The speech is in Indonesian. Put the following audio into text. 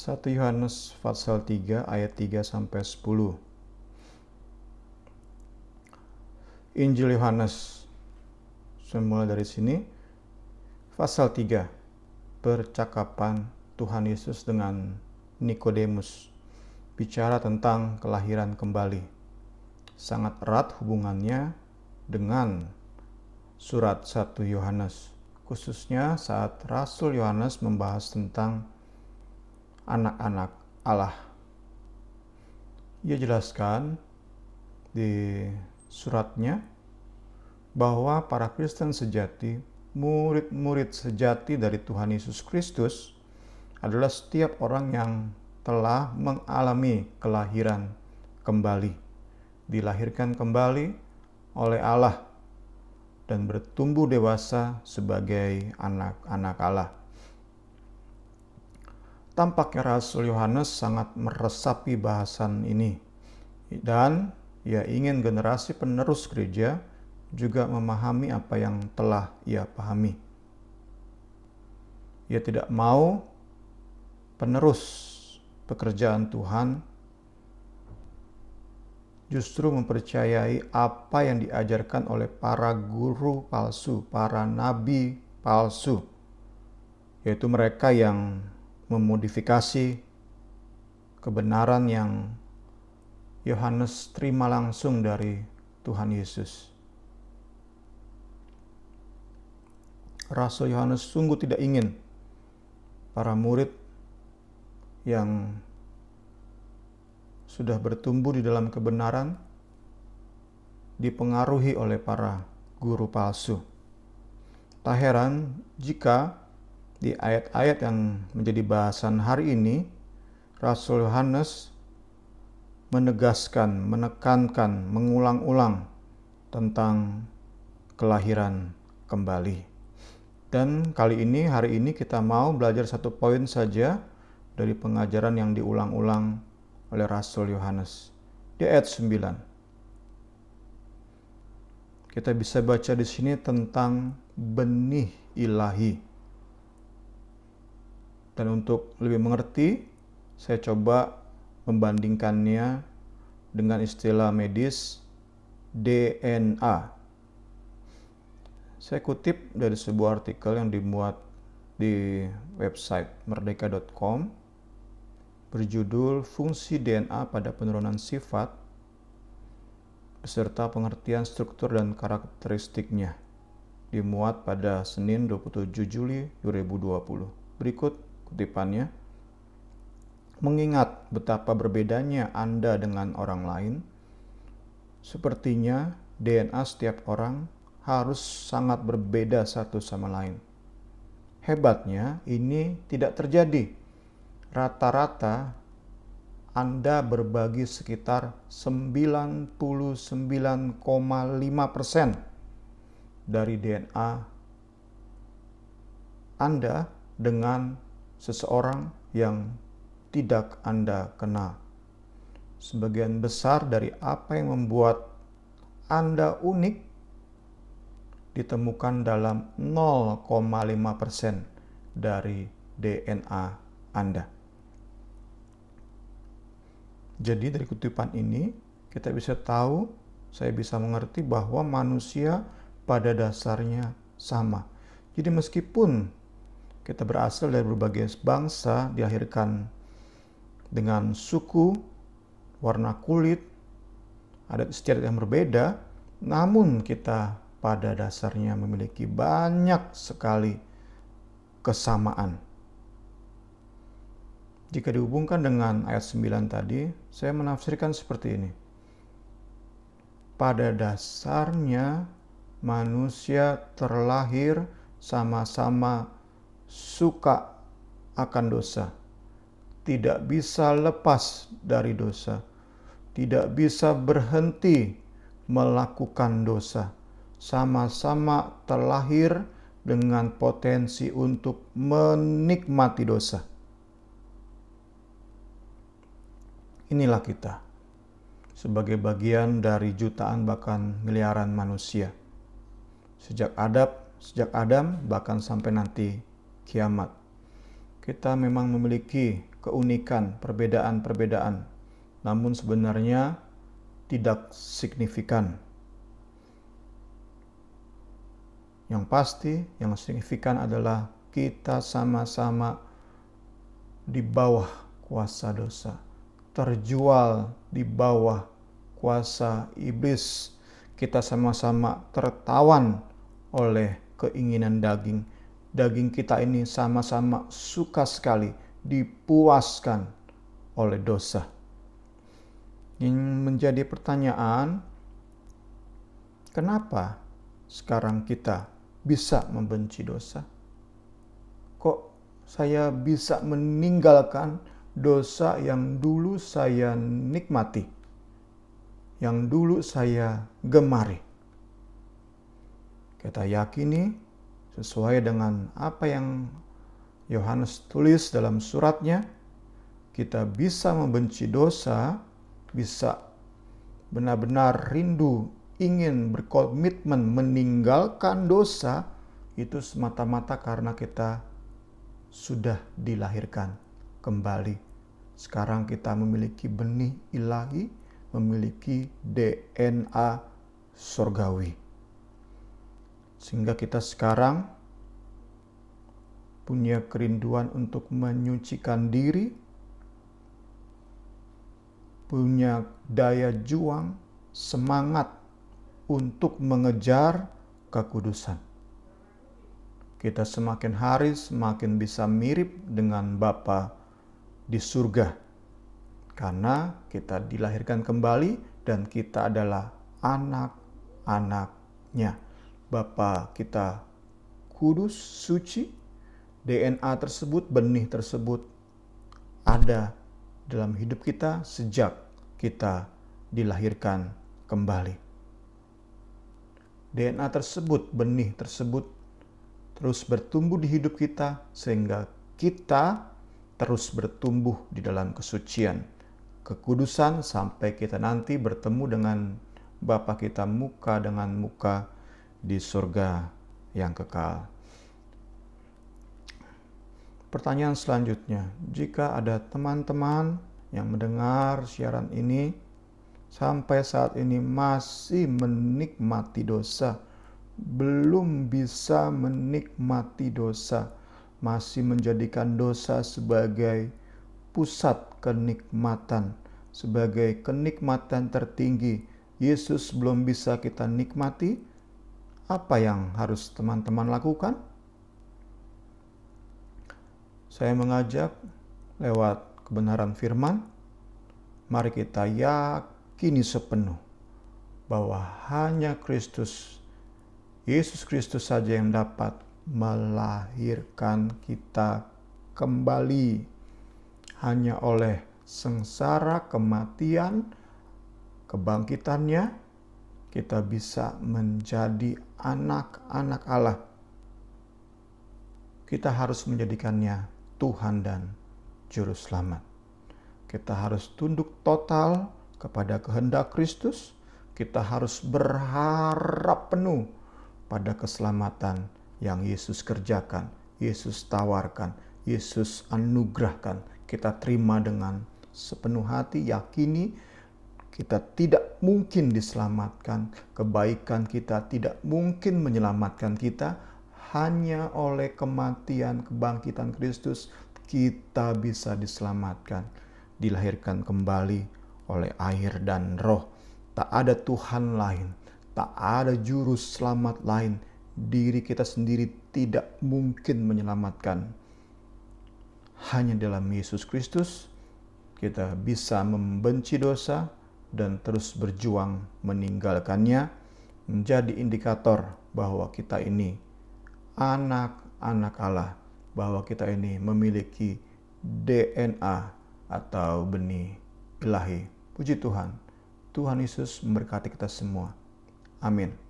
1 Yohanes pasal 3 ayat 3 sampai 10. Injil Yohanes. Semula dari sini pasal 3. Percakapan Tuhan Yesus dengan Nikodemus. Bicara tentang kelahiran kembali. Sangat erat hubungannya dengan surat 1 Yohanes. Khususnya saat Rasul Yohanes membahas tentang anak-anak Allah. Ia jelaskan di suratnya bahwa para Kristen sejati, murid-murid sejati dari Tuhan Yesus Kristus adalah setiap orang yang telah mengalami kelahiran kembali, dilahirkan kembali oleh Allah dan bertumbuh dewasa sebagai anak-anak Allah. Tampaknya Rasul Yohanes sangat meresapi bahasan ini dan ia ingin generasi penerus gereja juga memahami apa yang telah ia pahami. Ia tidak mau penerus pekerjaan Tuhan justru mempercayai apa yang diajarkan oleh para guru palsu, para nabi palsu, yaitu mereka yang memodifikasi kebenaran yang Yohanes terima langsung dari Tuhan Yesus. Rasul Yohanes sungguh tidak ingin para murid yang sudah bertumbuh di dalam kebenaran dipengaruhi oleh para guru palsu. Tak heran jika di ayat-ayat yang menjadi bahasan hari ini, Rasul Yohanes menegaskan, menekankan, mengulang-ulang tentang kelahiran kembali. Dan kali ini, hari ini kita mau belajar satu poin saja dari pengajaran yang diulang-ulang oleh Rasul Yohanes. Di ayat 9. Kita bisa baca di sini tentang benih ilahi. Dan untuk lebih mengerti, saya coba membandingkannya dengan istilah medis DNA. Saya kutip dari sebuah artikel yang dimuat di website merdeka.com berjudul Fungsi DNA pada Penurunan Sifat beserta pengertian struktur dan karakteristiknya, dimuat pada Senin 27 Juli 2020. Berikut kutipannya. Mengingat betapa berbedanya Anda dengan orang lain, sepertinya DNA setiap orang harus sangat berbeda satu sama lain. Hebatnya, ini tidak terjadi. Rata-rata Anda berbagi sekitar 99,5% dari DNA Anda dengan seseorang yang tidak Anda kenal. Sebagian besar dari apa yang membuat Anda unik ditemukan dalam 0,5% dari DNA Anda. Jadi dari kutipan ini kita bisa tahu, saya bisa mengerti bahwa manusia pada dasarnya sama. Jadi meskipun kita berasal dari berbagai bangsa, dilahirkan dengan suku, warna kulit, adat istiadat yang berbeda, namun kita pada dasarnya memiliki banyak sekali kesamaan. Jika dihubungkan dengan ayat 9 tadi, saya menafsirkan seperti ini. Pada dasarnya manusia terlahir sama-sama suka akan dosa, tidak bisa lepas dari dosa, tidak bisa berhenti melakukan dosa, sama-sama terlahir dengan potensi untuk menikmati dosa. Inilah kita, sebagai bagian dari jutaan bahkan miliaran manusia. Sejak Adam bahkan sampai nanti kiamat. Kita memang memiliki keunikan, perbedaan-perbedaan, namun sebenarnya tidak signifikan. Yang pasti, yang signifikan adalah kita sama-sama di bawah kuasa dosa, terjual di bawah kuasa iblis. Kita sama-sama tertawan oleh keinginan daging. Daging kita ini sama-sama suka sekali dipuaskan oleh dosa. Yang menjadi pertanyaan, kenapa sekarang kita bisa membenci dosa? Kok saya bisa meninggalkan dosa yang dulu saya nikmati, yang dulu saya gemari? Kita yakini sesuai dengan apa yang Yohanes tulis dalam suratnya, kita bisa membenci dosa, bisa benar-benar rindu, ingin berkomitmen meninggalkan dosa, itu semata-mata karena kita sudah dilahirkan kembali. Sekarang kita memiliki benih ilahi, memiliki DNA surgawi. Sehingga kita sekarang punya kerinduan untuk menyucikan diri, punya daya juang, semangat untuk mengejar kekudusan. Kita semakin hari semakin bisa mirip dengan Bapa di surga. Karena kita dilahirkan kembali dan kita adalah anak-anaknya. Bapa kita kudus, suci, DNA tersebut, benih tersebut ada dalam hidup kita sejak kita dilahirkan kembali. DNA tersebut, benih tersebut terus bertumbuh di hidup kita sehingga kita terus bertumbuh di dalam kesucian, kekudusan sampai kita nanti bertemu dengan Bapa kita muka dengan muka di surga yang kekal. Pertanyaan selanjutnya, jika ada teman-teman yang mendengar siaran ini sampai saat ini masih menikmati dosa, belum bisa menikmati dosa, masih menjadikan dosa sebagai pusat kenikmatan, sebagai kenikmatan tertinggi, Yesus belum bisa kita nikmati, apa yang harus teman-teman lakukan? Saya mengajak lewat kebenaran firman, mari kita yakini sepenuh bahwa hanya Kristus, Yesus Kristus saja yang dapat melahirkan kita kembali. Hanya oleh sengsara kematian, kebangkitannya, kita bisa menjadi anak-anak Allah. Kita harus menjadikannya Tuhan dan Juru Selamat. Kita harus tunduk total kepada kehendak Kristus. Kita harus berharap penuh pada keselamatan yang Yesus kerjakan, Yesus tawarkan, Yesus anugerahkan. Kita terima dengan sepenuh hati, yakini kita tidak mungkin diselamatkan, kebaikan kita tidak mungkin menyelamatkan kita, hanya oleh kematian, kebangkitan Kristus kita bisa diselamatkan, dilahirkan kembali oleh air dan roh. Tak ada Tuhan lain, tak ada juru selamat lain. Diri kita sendiri tidak mungkin menyelamatkan. Hanya dalam Yesus Kristus kita bisa membenci dosa dan terus berjuang meninggalkannya, menjadi indikator bahwa kita ini anak-anak Allah, bahwa kita ini memiliki DNA atau benih ilahi. Puji Tuhan. Tuhan Yesus memberkati kita semua. Amin.